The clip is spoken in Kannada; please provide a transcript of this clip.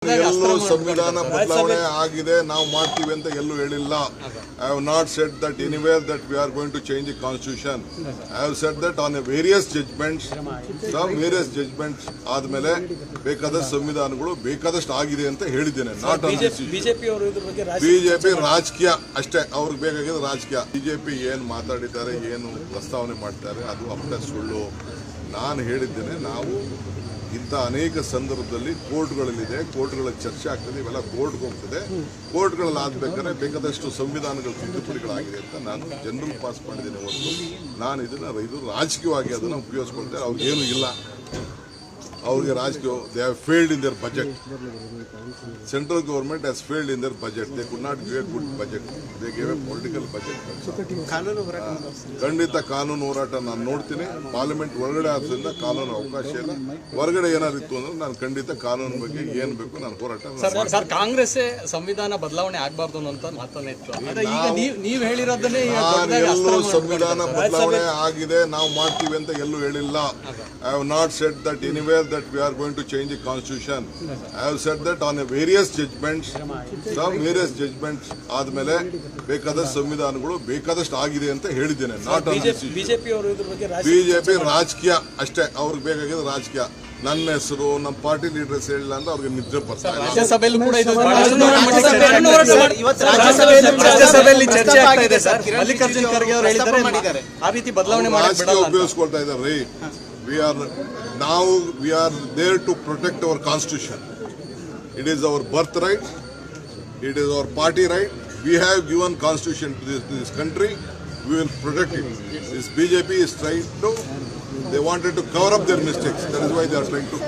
ಎಲ್ಲೂ ಸಂವಿಧಾನ ಬದಲಾವಣೆ ಆಗಿದೆ ನಾವು ಮಾಡ್ತೀವಿ ಅಂತ ಎಲ್ಲೂ ಹೇಳಿಲ್ಲ. I have not said that anywhere that we are going to change the constitution. I have said that on a various judgments ಆದ್ಮೇಲೆ ಬೇಕಾದ ಸಂವಿಧಾನಗಳು ಬೇಕಾದಷ್ಟು ಆಗಿದೆ ಅಂತ ಹೇಳಿದ್ದೇನೆ. ನಾಟ್ ಆನ್ ಬಿಜೆಪಿ ರಾಜಕೀಯ ಅಷ್ಟೇ, ಅವ್ರಿಗೆ ಬೇಕಾಗಿದ್ದು ರಾಜಕೀಯ. ಬಿಜೆಪಿ ಏನು ಮಾತಾಡಿದ್ದಾರೆ, ಏನು ಪ್ರಸ್ತಾವನೆ ಮಾಡ್ತಾರೆ ಅದು ಅಷ್ಟೇ ಸುಳ್ಳು. ನಾನು ಹೇಳಿದ್ದೇನೆ, ನಾವು ಇಂಥ ಅನೇಕ ಸಂದರ್ಭದಲ್ಲಿ ಕೋರ್ಟ್ಗಳಲ್ಲಿದೆ, ಕೋರ್ಟ್ಗಳ ಚರ್ಚೆ ಆಗ್ತದೆ, ಇವೆಲ್ಲ ಕೋರ್ಟ್ಗೆ ಹೋಗ್ತದೆ. ಕೋರ್ಟ್ಗಳಲ್ಲಿ ಆಗಬೇಕಾದ್ರೆ ಬೇಕಾದಷ್ಟು ಸಂವಿಧಾನಗಳ ತಿದ್ದುಪಡಿಗಳಾಗಿದೆ ಅಂತ ನಾನು ಜನರಲ್ ಪಾಸ್ ಮಾಡಿದ್ದೇನೆ ಹೊರತು ನಾನು ಇದು ರಾಜಕೀಯವಾಗಿ ಅದನ್ನು ಉಪಯೋಗಿಸ್ಕೊಳ್ತಾರೆ. ಅವ್ರಿಗೇನು ಇಲ್ಲ, ಅವ್ರಿಗೆ ರಾಜಕೀಯ they have failed in their budget. Central government has failed in their budget. They could not give A good budget, they gave A political budget. ಖಂಡಿತ ಕಾನೂನು ಹೋರಾಟ ನಾನು ನೋಡ್ತೀನಿ. ಪಾರ್ಲಿಮೆಂಟ್ ಒಳಗಡೆ ಆದ್ರಿಂದ ಕಾನೂನು ಅವಕಾಶ ಇಲ್ಲ. ಹೊರಗಡೆ ಏನಾದ್ರು ಇತ್ತು ಅಂದ್ರೆ ನಾನು ಖಂಡಿತ ಕಾನೂನು ಬಗ್ಗೆ ಏನ್ ಬೇಕು ನಾನು ಹೋರಾಟ. ಸರ್, ಕಾಂಗ್ರೆಸ್ ಸಂವಿಧಾನ ಬದಲಾವಣೆ ಆಗಬಾರ್ದು ಅಂತ ಮಾತನ್ನ ಇತ್ತು. ನೀವು ಹೇಳಿರೋದನ್ನೇ ಎಲ್ಲೂ ಸಂವಿಧಾನ ಬದಲಾವಣೆ ಆಗಿದೆ ನಾವು ಮಾಡ್ತೀವಿ ಅಂತ ಎಲ್ಲೂ ಹೇಳಿಲ್ಲ. I have not said that anywhere that we are going to change the constitution. I have said that on a various judgments ಆದ್ಮೇಲೆ ಬೇಕಾದ ಸಂವಿಧಾನಗಳು ಬೇಕಾದಷ್ಟು ಆಗಿದೆ ಅಂತ ಹೇಳಿದ್ದೇನೆ. ನಾಟ್ ಆನ್ ಬಿಜೆಪಿ ರಾಜಕೀಯ ಅಷ್ಟೇ, ಅವ್ರಿಗೆ ಬೇಕಾಗಿದ್ದು ರಾಜಕೀಯ. ನನ್ನ ಹೆಸರು ನಮ್ಮ ಪಾರ್ಟಿ ಲೀಡರ್ಸ್ ಹೇಳಿಲ್ಲ ಅಂದ್ರೆ ಅವ್ರಿಗೆ ನಿದ್ರೆ ಬರ್ತಾರೆ. ರಾಜ್ಯಸಭೆಯಲ್ಲಿ ಚರ್ಚೆ ಆಗ್ತಾ ಇದೆ ಸರ್. ಮಲ್ಲಿಕಾರ್ಜುನ್ ಖರ್ಗೆ ಅವರು ಹೇಳಿದ್ದಾರೆ ಆ ರೀತಿ ಬದಲಾವಣೆ ರಾಜಕೀಯ ಉಪಯೋಗಿಸ್ಕೊಳ್ತಾ ಇದ್ದಾರೆ ರೀ. We are there to protect our constitution. It is our birthright. It is our party right. We have given constitution to this country. We will protect it. This BJP is trying to, they wanted to cover up their mistakes. That is why they are trying to